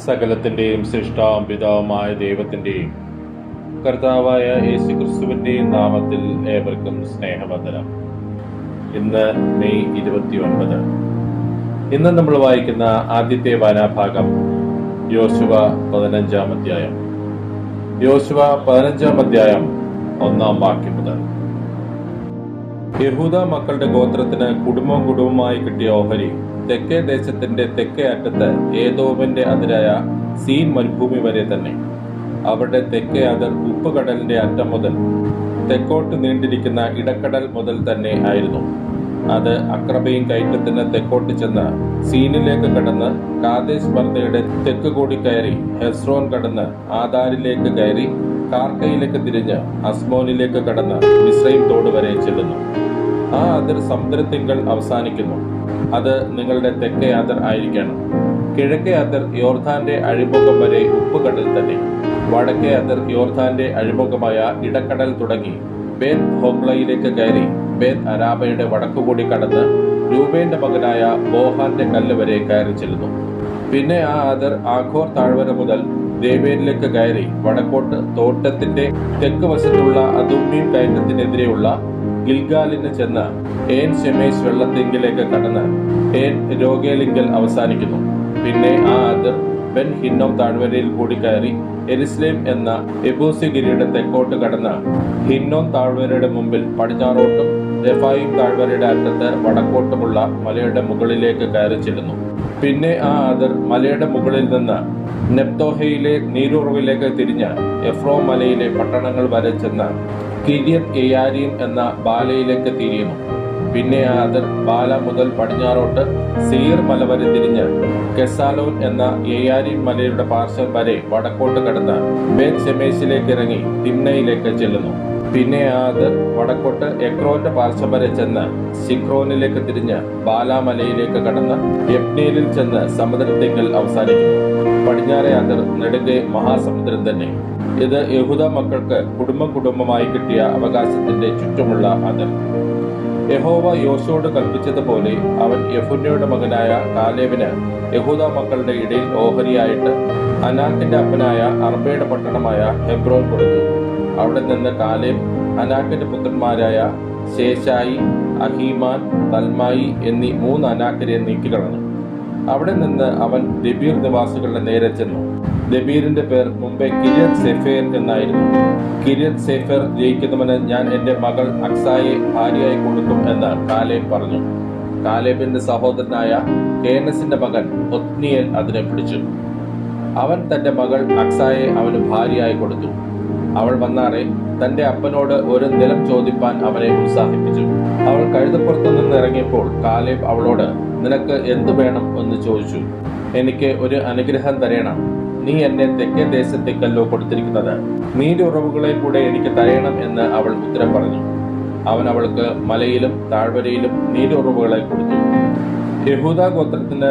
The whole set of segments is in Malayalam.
സകലത്തിൻ്റെയും സൃഷ്ടാവും പിതാവുമായ ദൈവത്തിൻ്റെയും കർത്താവായ യേശുക്രിസ്തുവിൻ്റെയും നാമത്തിൽ ഏവർക്കും സ്നേഹവന്ദനം. ഇന്ന് മെയ് 29. ഇന്ന് നമ്മൾ വായിക്കുന്ന ആദ്യത്തെ വായനാഭാഗം യോശുവ 15-ാം അധ്യായം. യോശുവ 15-ാം അധ്യായം 1-ാം വാക്യം മുതൽ. യഹൂദ മക്കളുടെ ഗോത്രത്തിന് കുടുംബമായി കിട്ടിയ ഓഹരി തെക്കേ ദേശത്തിന്റെ തെക്കേ അറ്റത്ത് ഏദോമിന്റെ അതിരായ സീൻ മരുഭൂമി വരെ തന്നെ. അവരുടെ തെക്കേ അതിർ ഉപ്പുകടലിന്റെ അറ്റം മുതൽ തെക്കോട്ട് നീണ്ടിരിക്കുന്ന ഇടക്കടൽ മുതൽ തന്നെ ആയിരുന്നു. അത് അക്രബയും കയറ്റത്തിന് തെക്കോട്ട് ചെന്ന് സീനിലേക്ക് കടന്ന് കാദേശ് ബർന്നയുടെ തെക്ക് കൂടി കയറി ഹെസ്രോൻ കടന്ന് ആദാരിലേക്ക് കയറി കാർക്കയിലേക്ക് തിരിഞ്ഞ് അസ്മോനിലേക്ക് കടന്ന് മിസ്രൈം തോട് വരെ ചെല്ലുന്നു. ആ അതിർ സമുദ്രത്തിങ്കൽ അവസാനിക്കുന്നു. അത് നിങ്ങളുടെ തെക്കേ അതിർ ആയിരിക്കണം. കിഴക്കേ അതിർ യോർദാന്റെ അഴിമുഖം വരെ ഉപ്പുകടൽ തന്നെ. വടക്കേ അതിർ യോർദാന്റെ അഴിമുഖമായ ഇടക്കടൽ തുടങ്ങി ബേത് ഹോഗ്ലയിലേക്ക് കയറി ബേത് അരാബയുടെ വടക്കുകൂടി കടന്ന് രൂബേന്റെ മകനായ ബോഹാന്റെ കല്ല് വരെ കയറി ചെല്ലുന്നു. പിന്നെ ആ അതിർ ആഖോർ താഴ്വര മുതൽ ദേബേരിലേക്ക് കയറി വടക്കോട്ട് തോട്ടത്തിന്റെ തെക്ക് വശത്തുള്ള അദുമ്മീം കയറ്റത്തിനെതിരെയുള്ള ഗിൽഗാലിന് ചെന്ന് ഏൻ ഷെമേശ് വെള്ളത്തിങ്കിലേക്ക് കടന്ന് ഏൻ രോഗേലിങ്കൽ അവസാനിക്കുന്നു. പിന്നെ ആ അതിർ ബെൻ ഹിന്നോം താഴ്വരയിൽ കൂടി കയറി എരുസലേം എന്ന എബൂസിഗിരിയുടെ തെക്കോട്ട് കടന്ന് ഹിന്നോം താഴ്വരയുടെ മുമ്പിൽ പടിഞ്ഞാറോട്ടും രഫായിം താഴ്വരയുടെ അറ്റത്ത് വടക്കോട്ടുമുള്ള മലയുടെ മുകളിലേക്ക് കയറി ചെല്ലുന്നു. പിന്നെ ആ അതിർ മലയുടെ മുകളിൽ നിന്ന് നെപ്തോഹയിലെ നീരുറവിലേക്ക് തിരിഞ്ഞ് എഫ്രോം മലയിലെ പട്ടണങ്ങൾ വരെ ചെന്ന് കിര്യത്ത് യെയാരീം എന്ന ബാലയിലേക്ക് തിരിയുന്നു. പിന്നെ ആ അതിർ ബാല മുതൽ പടിഞ്ഞാറോട്ട് സീർ മല വരെ തിരിഞ്ഞ് കെസാലോൻ എന്ന യെയാരീം മലയുടെ പാർശ്വം വരെ വടക്കോട്ട് കടന്ന് ബേത് ഷെമേശിലേക്ക് ഇറങ്ങി തിമ്നയിലേക്ക് ചെല്ലുന്നു. പിന്നെ ആ അതിർ വടക്കോട്ട് എക്രോന്റെ പാർശ്വം വരെ ചെന്ന് സിക്രോനിലേക്ക് തിരിഞ്ഞ് ബാലാമലയിലേക്ക് കടന്ന് യബ്നേലിൽ ചെന്ന് സമുദ്രത്തിങ്കൽ അവസാനിക്കുന്നു. പടിഞ്ഞാറേ അതിർ നെടുകെ മഹാസമുദ്രം തന്നെ. ഇത് യഹൂദ മക്കൾക്ക് കുടുംബമായി കിട്ടിയ അവകാശത്തിന്റെ ചുറ്റുമുള്ള അതിർ. യഹോവ യോശുവോട് കൽപ്പിച്ചതുപോലെ അവൻ യെഫുന്നയുടെ മകനായ കാലേബിന് യഹൂദ മക്കളുടെ ഇടയിൽ ഓഹരിയായിട്ട് അനാക്കിന്റെ അപ്പനായ അർബയുടെ പട്ടണമായ ഹെബ്രോൻ കൊടുത്തു. അവിടെ നിന്ന് കാലേബ് അനാക്കിന്റെ പുത്രന്മാരായ ശേഷായി, അഹീമാൻ, തൽമായി എന്നീ 3 അനാക്കരെ നീക്കിക്കളഞ്ഞു. അവിടെ നിന്ന് അവൻ ദെബീർ നിവാസികളുടെ നേരെ ചെന്നു. ദെബീറിന്റെ പേർ മുമ്പേ കിര്യത്ത് സെഫേർ എന്നായിരുന്നു. കിര്യത്ത് സെഫേർ ജയിക്കുന്നവന് ഞാൻ എന്റെ മകൾ അക്സായെ ഭാര്യയായി കൊടുക്കും എന്ന് കാലേബ് പറഞ്ഞു. കാലേബിന്റെ സഹോദരനായ കേനസിന്റെ മകൻ ഒത്നിയേൽ അതിനെ പിടിച്ചു. അവൻ തന്റെ മകൾ അക്സായെ അവന് ഭാര്യയായി കൊടുത്തു. അവൾ വന്നാറെ തന്റെ അപ്പനോട് ഒരു നിലം ചോദിപ്പാൻ അവനെ ഉത്സാഹിപ്പിച്ചു. അവൾ കഴുതപ്പുറത്തു നിന്ന് ഇറങ്ങിയപ്പോൾ കാലേബ് അവളോട്, നിനക്ക് എന്തു വേണം എന്ന് ചോദിച്ചു. എനിക്ക് ഒരു അനുഗ്രഹം തരേണം. നീ എന്നെ തെക്കേ ദേശത്തേക്കല്ലോ കൊടുത്തിരിക്കുന്നത്. നീരുറവുകളെ കൂടെ എനിക്ക് തരയണം എന്ന് അവൾ ഉത്തരം പറഞ്ഞു. അവൻ അവൾക്ക് മലയിലും താഴ്വരയിലും നീരുറവുകളെ കൊടുത്തു. യഹൂദ ഗോത്രത്തിന്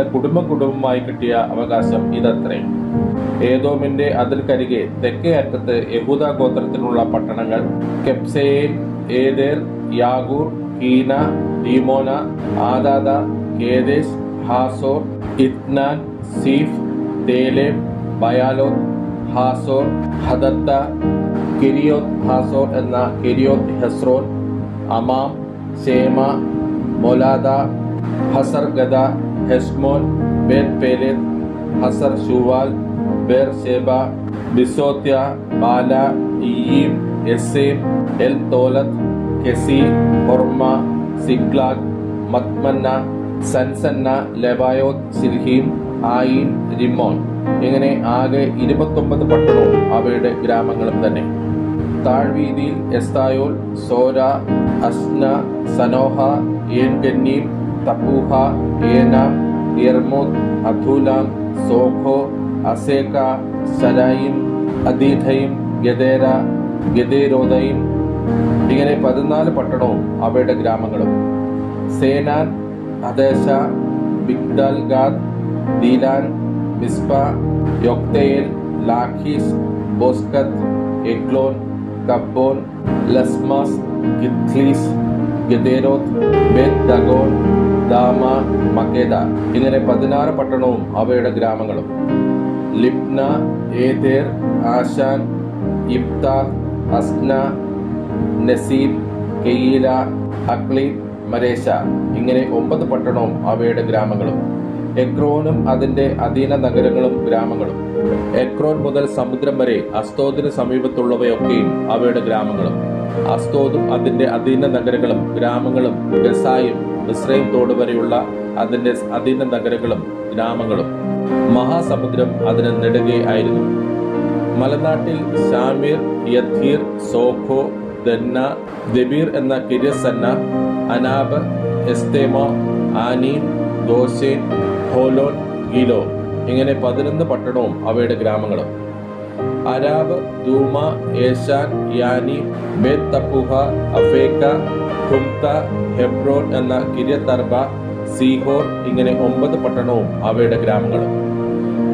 കുടുംബമായി കിട്ടിയ അവകാശം ഇതത്രേ. ഏദോമിന്റെ അതിർക്കരികെ തെക്കേ അറ്റത്ത് യഹൂദ ഗോത്രത്തിനുള്ള പട്ടണങ്ങൾ കെപ്സയേൽ, ഏദേർ, യാഗൂർ, ഹീന, ദീമോന, ആദാദ, കേദേശ്, ഹാസോർ, ഇത്നാൻ, സീഫ്, തേലേം, ബയാലോത്ത്, ഹാസോർ, ഹദത്ത, കിരിയോത്ത് ഹാസോർ എന്ന കിരിയോത്ത് ഹെസ്രോൻ, അമാം, സേമ, മൊലാദ, ഹസർ ഗദ, ഹെഷ്മോൻ, ബേത് പേലേത്ത്, ഹസർ ഷൂവാൽ, ബേർ ഷേബ, ബിസോത്യ, ബാല, ഇയീം, എസേം, എൽ തോലത്ത്, കെസി, ഹൊർമ, സിഗ്ലാഗ്, മത്മന്ന, സൻസന്ന, ലെബായോത്ത്, സിൽഹീം, ആയിൻ, റിമോൻ. ഇങ്ങനെ ആകെ 29 പട്ടണവും അവയുടെ ഗ്രാമങ്ങളും തന്നെ. താഴ്വീതിയിൽ എസ്തായോൽ, സോര, അസ്ന, സനോഹ, ഏൻഗന്നീം, തപ്പൂഹ, ഏനാം, യർമൂത്ത്, അധൂലാം, സോഖോ, അസേക്ക, സരായിം, അദീഥയും, ഗദേര, ഗദേരോദയും. ഇങ്ങനെ 14 പട്ടണവും അവയുടെ ഗ്രാമങ്ങളും. സേനാൻ, അദേശ, ബിഗ്ദാൽഗാദ്, ദീലാൻ, മിസ്പ, യൊക്തയേൽ, ലാഖീസ്, ബോസ്കത്ത്, എഗ്ലോൻ, കബ്ബോൻ, ലസ്മാസ്, ഗിത്ലീസ്, ഗദേരോത്ത്, ബേത് ദഗോൻ, ദാമ, മക്കേദ. ഇങ്ങനെ 16 പട്ടണവും അവയുടെ ഗ്രാമങ്ങളും. ലിബ്ന, ഏതേർ, ആശാൻ, ഇബ്താർ, അസ്ന, നസീബ്, കെയീല, ഹക്ലീബ്, മരേശ ഇങ്ങനെ 9 പട്ടണവും അവയുടെ ഗ്രാമങ്ങളും. എക്രോനും അതിന്റെ അധീന നഗരങ്ങളും ഗ്രാമങ്ങളും. എക്രോൻ മുതൽ സമുദ്രം വരെ അസ്തോദിന് സമീപത്തുള്ളവയൊക്കെയും അവയുടെ ഗ്രാമങ്ങളും. അസ്തോദും അതിന്റെ അധീന നഗരങ്ങളും ഗ്രാമങ്ങളും. ഗസായും മിസ്രൈം തോട് വരെയുള്ള അതിന്റെ അധീന നഗരങ്ങളും ഗ്രാമങ്ങളും. മഹാസമുദ്രം അതിന് നെടുകെ ആയിരുന്നു. മലനാട്ടിൽ ഷാമീർ, യഥീർ, സോഖോ, ദന്ന, ദബീർ എന്ന കിര്യസന്ന, അനാബ്, എസ്തേമ, ആനീം, ദോശേൻ, ഹോലോൻ, ഗീലോ ഇങ്ങനെ 11 പട്ടണവും അവയുടെ ഗ്രാമങ്ങളും. അരാബ്, ദൂമ, ഏശാൻ, യാനി, ബേത് തപ്പൂഹ, അഫേക്ക, ഹുംത, ഹെബ്രോൻ എന്ന കിര്യത്തർബ, സീഹോർ ഇങ്ങനെ 9 പട്ടണവും അവയുടെ ഗ്രാമങ്ങളും.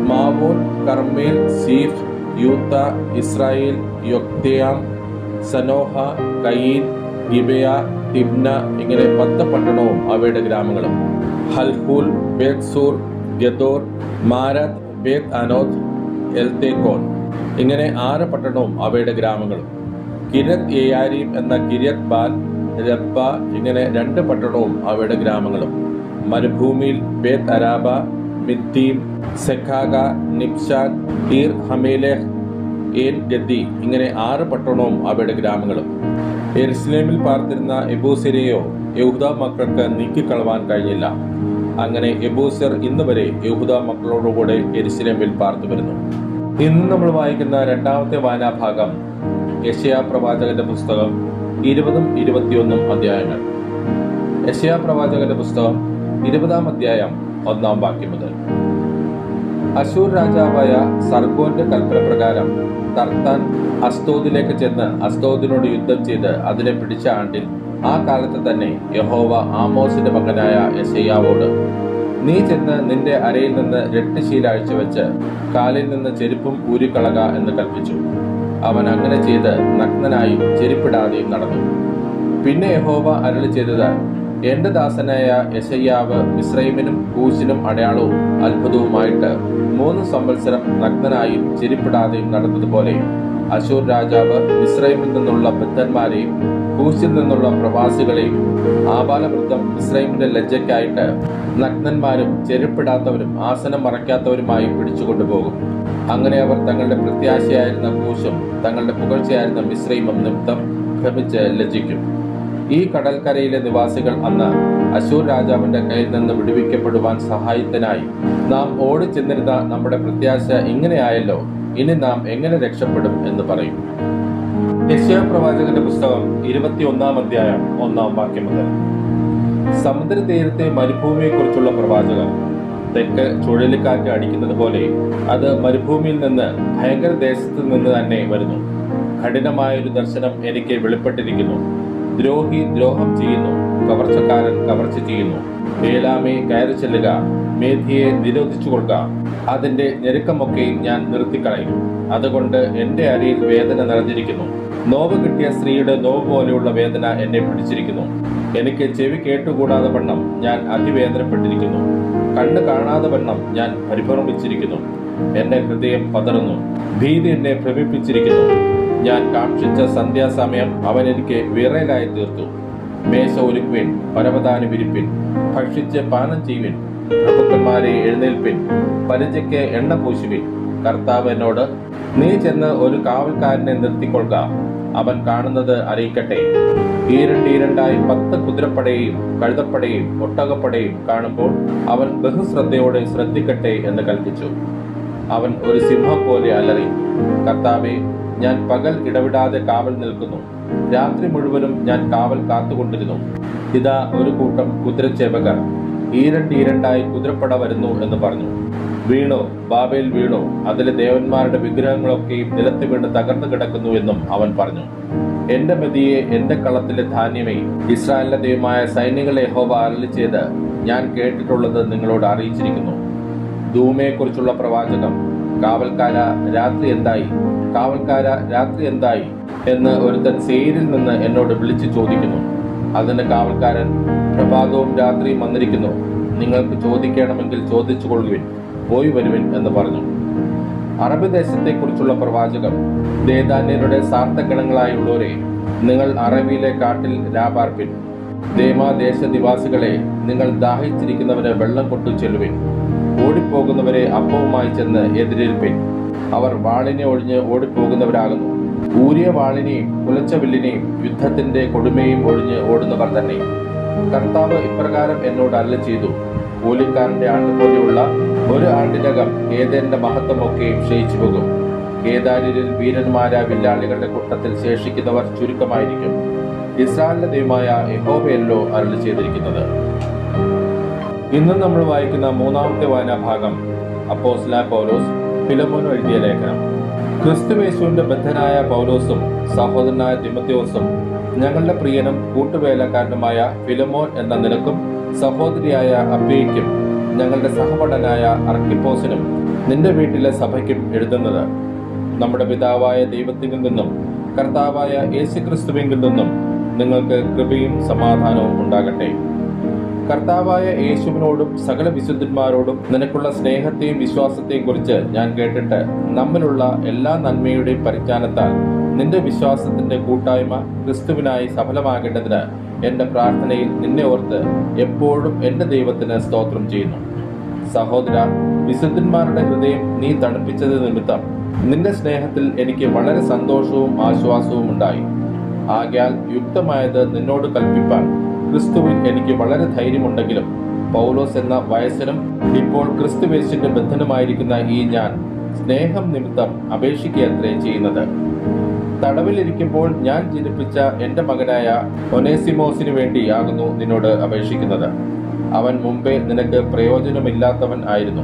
മാവോൻ, കർമേൽ, സീഫ്, യൂത്ത, ഇസ്രായേൽ, യൊക്തെയാം, സനോഹ, കയീൻ, ഗിബയ, തിബ്ന ഇങ്ങനെ 10 പട്ടണവും അവയുടെ ഗ്രാമങ്ങളും. ഹൽഹൂൽ, ബേത്സൂർ, ഗദോർ, മാരത്ത്, ബേത് അനോത്ത്, എൽത്തേക്കോൻ ഇങ്ങനെ 6 പട്ടണവും അവയുടെ ഗ്രാമങ്ങളും. കിര്യത്ത് യെയാരീം എന്ന കിര്യത്ത് ബാൽ, രബ്ബ ഇങ്ങനെ 2 പട്ടണവും അവയുടെ ഗ്രാമങ്ങളും. മരുഭൂമിയിൽ ബേത് അരാബ, മിദ്ദീം, സെഖാഗ, നിബ്ഷാൻ, ഈർ ഹമേലെഹ്, ഏൻ ഗദ്ദി ഇങ്ങനെ 6 പട്ടണവും അവയുടെ ഗ്രാമങ്ങളും. യെരുശലേമിൽ പാർത്തിരുന്ന എബൂസ്യരെയോ യഹൂദ മക്കൾക്ക് നീക്കിക്കളവാൻ കഴിഞ്ഞില്ല. അങ്ങനെ എബൂസ്യർ ഇന്ന് വരെ യഹൂദ മക്കളോടുകൂടെ യെരുശലേമിൽ പാർത്തു വരുന്നു. ഇന്ന് നമ്മൾ വായിക്കുന്ന 2ാമത്തെ വായനാഭാഗം യെശയ്യാ പ്രവാചകന്റെ പുസ്തകം 20ഉം 21ഉം അധ്യായങ്ങൾ. യെശയ്യാ പ്രവാചകന്റെ പുസ്തകം 20ാം അധ്യായം 1-ാം വാക്യം മുതൽ. അശൂർ രാജാവായ സർഗോന്റെ കൽപ്പന പ്രകാരം തർത്താൻ അസ്തോദിലേക്ക് ചെന്ന് അസ്തോദിനോട് യുദ്ധം ചെയ്ത് അതിനെ പിടിച്ച ആണ്ടിൽ ആ കാലത്ത് തന്നെ യഹോവ ആമോസിന്റെ മകനായ യെശയ്യാവോട്, നീ ചെന്ന് നിന്റെ അരയിൽ നിന്ന് രക്തശീല അഴിച്ചുവെച്ച് കാലിൽ നിന്ന് ചെരുപ്പും ഊരിക്കളക എന്ന് കൽപ്പിച്ചു. അവൻ അങ്ങനെ ചെയ്ത് നഗ്നനായും ചെരുപ്പിടാതെയും നടന്നു. പിന്നെ യഹോവ അരുളി ചെയ്തത്, എന്റെ ദാസനായ യെശയ്യാവ് മിസ്രൈമിനും കൂശിനും അടയാളവും അത്ഭുതവുമായിട്ട് 3 സംവത്സരം നഗ്നനായും ചെരുപ്പിടാതെയും നടന്നതുപോലെ അശൂർ രാജാവ് മിസ്രൈമിൽ നിന്നുള്ള ബദ്ധന്മാരെയും കൂശിൽ നിന്നുള്ള പ്രവാസികളെയും ആബാലവൃദ്ധം മിസ്രൈമിന്റെ ലജ്ജയ്ക്കായിട്ട് നഗ്നന്മാരും ചെരുപ്പിടാത്തവരും ആസനം മറയ്ക്കാത്തവരുമായി പിടിച്ചുകൊണ്ടുപോകും. അങ്ങനെ അവർ തങ്ങളുടെ പ്രത്യാശയായിരുന്ന കൂശും തങ്ങളുടെ പുകഴ്ചയായിരുന്ന മിസ്രൈമും നിമിത്തം ഭ്രമിച്ച് ലജ്ജിക്കും. ഈ കടൽക്കരയിലെ നിവാസികൾ അന്ന് അശൂർ രാജാവിന്റെ കയ്യിൽ നിന്ന് വിടുവിക്കപ്പെടുവാൻ സഹായത്തിനായി, നാം ഓടിച്ചെന്നിരുന്ന നമ്മുടെ പ്രത്യാശ ഇങ്ങനെയായല്ലോ, ഇനി നാം എങ്ങനെ രക്ഷപ്പെടും എന്ന് പറയും. യെശയ്യാ പ്രവാചകന്റെ പുസ്തകം 21-ാം അധ്യായം 1-ാം വാക്യം മുതൽ. സമുദ്രതീരത്തെ മരുഭൂമിയെക്കുറിച്ചുള്ള പ്രവാചകൻ. തെക്ക് ചുഴലിക്കാറ്റ് അടിക്കുന്നത് പോലെ അത് മരുഭൂമിയിൽ നിന്ന്, ഭയങ്കര ദേശത്ത് നിന്ന് തന്നെ വരുന്നു. കഠിനമായൊരു ദർശനം എനിക്ക് വെളിപ്പെട്ടിരിക്കുന്നു. ദ്രോഹി ദ്രോഹം ചെയ്യുന്നു, കവർച്ചക്കാരൻ കവർച്ച ചെയ്യുന്നു. ഏലാമേ കയറി ചെല്ലുക, മേധിയെ നിരോധിച്ചു കൊള്ളുക, അതിന്റെ ഞെരുക്കമൊക്കെയും ഞാൻ നിർത്തിക്കളയും. അതുകൊണ്ട് എന്റെ അരയിൽ വേദന നിറഞ്ഞിരിക്കുന്നു. നോവ് കിട്ടിയ സ്ത്രീയുടെ നോവ് പോലെയുള്ള വേദന എന്നെ പിടിച്ചിരിക്കുന്നു. എനിക്ക് ചെവി കേട്ടുകൂടാതെ വണ്ണം ഞാൻ അതിവേദനപ്പെട്ടിരിക്കുന്നു. കണ്ണ് കാണാതെ വണ്ണം ഞാൻ പരിഭ്രമിച്ചിരിക്കുന്നു. എന്റെ ഹൃദയം പതറുന്നു, ഭീതി എന്നെ ഭ്രമിപ്പിച്ചിരിക്കുന്നു. ഞാൻ കാക്ഷിച്ച സന്ധ്യാസമയം അവൻ എനിക്ക് വിറയലായി തീർത്തു. മേശ ഒരുക്കുവിൻ, പരവതാനി വിരിപ്പിൻ, ഭക്ഷിച്ച് പാനം ചെയ്യുവിൻ. പ്രഭുക്കന്മാരെ എഴുന്നേൽപ്പിൻ, പരിചയ്ക്ക് എണ്ണ പൂശുവിൻ. കർത്താവ് എന്നോട്, നീ ചെന്ന് ഒരു കാവൽക്കാരനെ നിർത്തിക്കൊള്ളുക, അവൻ കാണുന്നത് അറിയിക്കട്ടെ. ഈരണ്ടായി 10 കുതിരപ്പടയെയും കഴുതപ്പടയും ഒട്ടകപ്പടയും കാണുമ്പോൾ അവൻ ബഹുശ്രദ്ധയോടെ ശ്രദ്ധിക്കട്ടെ എന്ന് കൽപ്പിച്ചു. അവൻ ഒരു സിംഹം പോലെ അലറി, കർത്താവേ, ഞാൻ പകൽ ഇടവിടാതെ കാവൽ നിൽക്കുന്നു. രാത്രി മുഴുവനും ഞാൻ കാവൽ കാത്തുകൊണ്ടിരുന്നു. ഇതാ ഒരു കൂട്ടം കുതിരച്ചേവകർ ഈരണ്ടായി കുതിരപ്പട വരുന്നു എന്ന് പറഞ്ഞു. വീണോ, ബാബേൽ വീണോ, അതിലെ ദേവന്മാരുടെ വിഗ്രഹങ്ങളൊക്കെയും നിലത്ത് വീണ് തകർന്നു കിടക്കുന്നു എന്നും അവൻ പറഞ്ഞു. എന്റെ മതിയെ, എന്റെ കളത്തിലെ ധാന്യമേ, ഇസ്രായേലിന്റെ ദൈവമായ സൈന്യങ്ങളെ യഹോവ അരുളി ചെയ്ത് ഞാൻ കേട്ടിട്ടുള്ളത് നിങ്ങളോട് അറിയിച്ചിരിക്കുന്നു. ധൂമയെക്കുറിച്ചുള്ള പ്രവാചകം, കാവൽക്കാര രാത്രി എന്തായി, കാവൽക്കാര രാത്രി എന്തായി എന്ന് ഒരുത്തൻ സെയിരിൽ നിന്ന് എന്നോട് വിളിച്ചു ചോദിക്കുന്നു. അതിന് കാവൽക്കാരൻ, പ്രഭാതവും രാത്രിയും വന്നിരിക്കുന്നു, നിങ്ങൾക്ക് ചോദിക്കണമെങ്കിൽ ചോദിച്ചു കൊള്ളുവിൻ, പോയി വരുവിൻ എന്ന് പറഞ്ഞു. അറബ് ദേശത്തെക്കുറിച്ചുള്ള പ്രവാചകം, ദേദാന്യരുടെ സാർത്ഥഗണങ്ങളായുള്ളവരെ, നിങ്ങൾ അറബിയിലെ കാട്ടിൽ രാപാർപ്പിൻ. ദേശനിവാസികളെ, നിങ്ങൾ ദാഹിച്ചിരിക്കുന്നവന് വെള്ളം കൊണ്ടു ചെല്ലുവിൻ. ഓടിപ്പോകുന്നവരെ അപ്പവുമായി ചെന്ന് എതിരേൽപ്പിൻ. അവർ വാളിനെ ഒഴിഞ്ഞ് ഓടിപ്പോകുന്നവരാകുന്നു. ഊരിയ വാളിനെയും കുലച്ച വില്ലിനെയും യുദ്ധത്തിന്റെ കൊടുമയും ഒഴിഞ്ഞ് ഓടുന്നവർ തന്നെ. കർത്താവ് ഇപ്രകാരം എന്നോട് അരുളിച്ചെയ്തു: കൂലിക്കാരന്റെ ആണ്ട് പോലെയുള്ള ഒരു ആണ്ടിനകം ഏദേന്റെ മഹത്വമൊക്കെയും ക്ഷയിച്ചു പോകും. കേദാര്യരിൽ വീരന്മാരായ വില്ലാളികളുടെ കൂട്ടത്തിൽ ശേഷിക്കുന്നവർ ചുരുക്കമായിരിക്കും. ഇസ്രായേലിന്റെ ദൈവമായ യഹോവയല്ലോ അരുളി ചെയ്തിരിക്കുന്നത്. ഇന്ന് നമ്മൾ വായിക്കുന്ന മൂന്നാമത്തെ വായനാ ഭാഗം അപ്പോസ്തലനായ പൗലോസ് ഫിലമോന് എഴുതിയ ലേഖനം. ക്രിസ്തുയേശുവിന്റെ ബദ്ധനായ പൗലോസും സഹോദരനായ തിമോഥെയോസും ഞങ്ങളുടെ പ്രിയനും കൂട്ടുവേലക്കാരനുമായ ഫിലമോൻ എന്ന നിനക്കും സഹോദരിയായ അപ്പേയ്ക്കും ഞങ്ങളുടെ സഹപഠനായ അർക്കിപ്പോസിനും നിന്റെ വീട്ടിലെ സഭയ്ക്കും എഴുതുന്നത്: നമ്മുടെ പിതാവായ ദൈവത്തിൽ നിന്നും കർത്താവായ യേശുക്രിസ്തുവിൽ നിന്നും നിങ്ങൾക്ക് കൃപയും സമാധാനവും ഉണ്ടാകട്ടെ. കർത്താവായ യേശുവിനോടും സകല വിശുദ്ധന്മാരോടും നിനക്കുള്ള സ്നേഹത്തെയും വിശ്വാസത്തെയും കുറിച്ച് ഞാൻ കേട്ടിട്ട് നമ്മിലുള്ള എല്ലാ നന്മയുടെയും പരിജ്ഞാനത്താൽ നിന്റെ വിശ്വാസത്തിന്റെ കൂട്ടായ്മ ക്രിസ്തുവിനായി സഫലമാകേണ്ടതിന് എന്റെ പ്രാർത്ഥനയിൽ നിന്നെ ഓർത്ത് എപ്പോഴും എന്റെ ദൈവത്തിന് സ്തോത്രം ചെയ്യുന്നു. സഹോദര, വിശുദ്ധന്മാരുടെ ഹൃദയം നീ തണുപ്പിച്ചത് നിമിത്തം നിന്റെ സ്നേഹത്തിൽ എനിക്ക് വളരെ സന്തോഷവും ആശ്വാസവും ഉണ്ടായി. ആകയാൽ യുക്തമായത് നിന്നോട് കൽപ്പിപ്പാൻ ക്രിസ്തുവിൽ എനിക്ക് വളരെ ധൈര്യമുണ്ടെങ്കിലും പൗലോസ് എന്ന വയസ്സനും ഇപ്പോൾ ക്രിസ്തുവേശുവിന്റെ ബന്ധനമായിരിക്കുന്ന ഈ ഞാൻ സ്നേഹം നിമിത്തം അപേക്ഷിക്കുകയത്രേ ചെയ്യുന്നത്. തടവിലിരിക്കുമ്പോൾ ഞാൻ ജനിപ്പിച്ച എന്റെ മകനായ ഒനേസിമോസിനു വേണ്ടിയാകുന്നു നിന്നോട് അപേക്ഷിക്കുന്നത്. അവൻ മുമ്പേ നിനക്ക് പ്രയോജനമില്ലാത്തവൻ ആയിരുന്നു.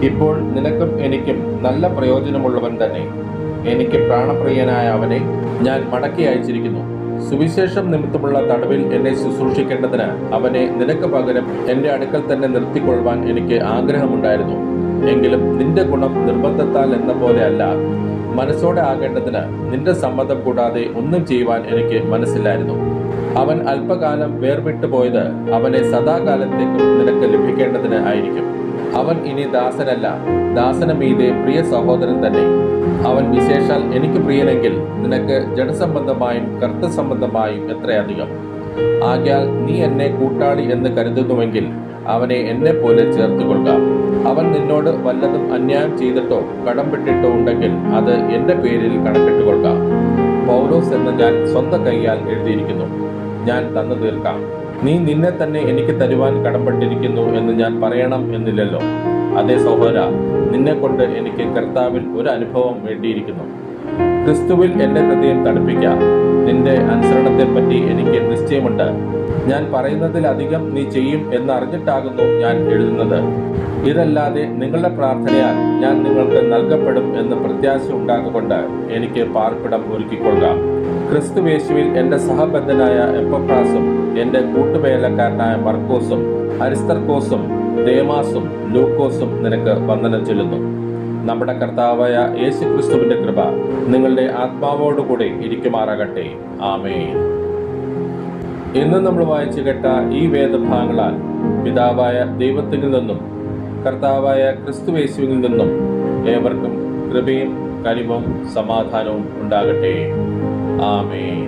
ഇപ്പോൾ നിനക്കും എനിക്കും നല്ല പ്രയോജനമുള്ളവൻ തന്നെ. എനിക്ക് പ്രാണപ്രിയനായ അവനെ ഞാൻ മടക്കി അയച്ചിരിക്കുന്നു. സുവിശേഷം നിമിത്തമുള്ള തടവിൽ എന്നെ ശുശ്രൂഷിക്കേണ്ടതിന് അവനെ നിനക്ക് പകരം എന്റെ അടുക്കൽ തന്നെ നിർത്തിക്കൊള്ളുവാൻ എനിക്ക് ആഗ്രഹമുണ്ടായിരുന്നു. എങ്കിലും നിന്റെ ഗുണം നിർബന്ധത്താൽ എന്ന പോലെ അല്ല, മനസ്സോടെ ആകേണ്ടതിന് നിന്റെ സമ്മതം കൂടാതെ ഒന്നും ചെയ്യുവാൻ എനിക്ക് മനസ്സിലായിരുന്നു. അവൻ അല്പകാലം വേർവിട്ടു പോയത് അവനെ സദാകാലത്തേക്കും നിനക്ക് ലഭിക്കേണ്ടതിന് ആയിരിക്കും. അവൻ ഇനി ദാസനല്ല, ദാസനമീതെ പ്രിയ സഹോദരൻ തന്നെ. അവൻ വിശേഷാൽ എനിക്ക് പ്രിയനെങ്കിൽ നിനക്ക് ജഡസംബന്ധമായും കർത്തസംബന്ധമായും എത്രയധികം. ആകയാൽ നീ എന്നെ കൂട്ടാളി എന്ന് കരുതുന്നുവെങ്കിൽ അവനെ എന്നെ പോലെ ചേർത്തുകൊള്ളുക. അവൻ നിന്നോട് വല്ലതും അന്യായം ചെയ്തിട്ടോ കടംപെട്ടിട്ടോ ഉണ്ടെങ്കിൽ അത് എന്റെ പേരിൽ കണക്കിട്ടുകൊള്ളുക. പൗലോസ് എന്ന് ഞാൻ സ്വന്തം കൈയാൽ എഴുതിയിരിക്കുന്നു, ഞാൻ തന്നു തീർക്കാം. നീ നിന്നെ തന്നെ എനിക്ക് തരുവാൻ കടംപെട്ടിരിക്കുന്നു എന്ന് ഞാൻ പറയണം എന്നില്ലല്ലോ. അതേ സഹോദര, നിന്നെ കൊണ്ട് എനിക്ക് കർത്താവിൽ ഒരു അനുഭവം വേണ്ടിയിരിക്കുന്നു. ക്രിസ്തുവിൽ എന്റെ ഹൃദയം തണുപ്പിക്കാം. നിന്റെ അനുസരണത്തെപ്പറ്റി എനിക്ക് നിശ്ചയമുണ്ട്. ഞാൻ പറയുന്നതിലധികം നീ ചെയ്യും എന്നറിഞ്ഞിട്ടാകുന്നു ഞാൻ എഴുതുന്നത്. ഇതല്ലാതെ നിങ്ങളുടെ പ്രാർത്ഥനയാൽ ഞാൻ നിങ്ങൾക്ക് നൽകപ്പെടും എന്ന് പ്രത്യാശ ഉണ്ടാകൊണ്ട് എനിക്ക് പാർപ്പിടം ഒരുക്കിക്കൊള്ളുക. ക്രിസ്തുയേശുവിൽ എന്റെ സഹബദ്ധനായ എപ്പഫ്രാസും എന്റെ കൂട്ടുവേലക്കാരനായ മർക്കോസും അരിസ്തർക്കോസും ദേമാസും ലൂക്കോസും നിനക്ക് വന്ദനം ചൊല്ലുന്നു. നമ്മുടെ കർത്താവായ യേശുക്രിസ്തുവിന്റെ കൃപ നിങ്ങളുടെ ആത്മാവോടുകൂടി ഇരിക്കുമാറാകട്ടെ. ആമേൻ. ഇന്ന് നമ്മൾ വായിച്ചു കേട്ട ഈ വേദഭാഗങ്ങളാൽ പിതാവായ ദൈവത്തിൽ നിന്നും കർത്താവായ ക്രിസ്തുയേശുവിൽ നിന്നും ഏവർക്കും കൃപയും കനിവും സമാധാനവും ഉണ്ടാകട്ടെ. ആമേൻ.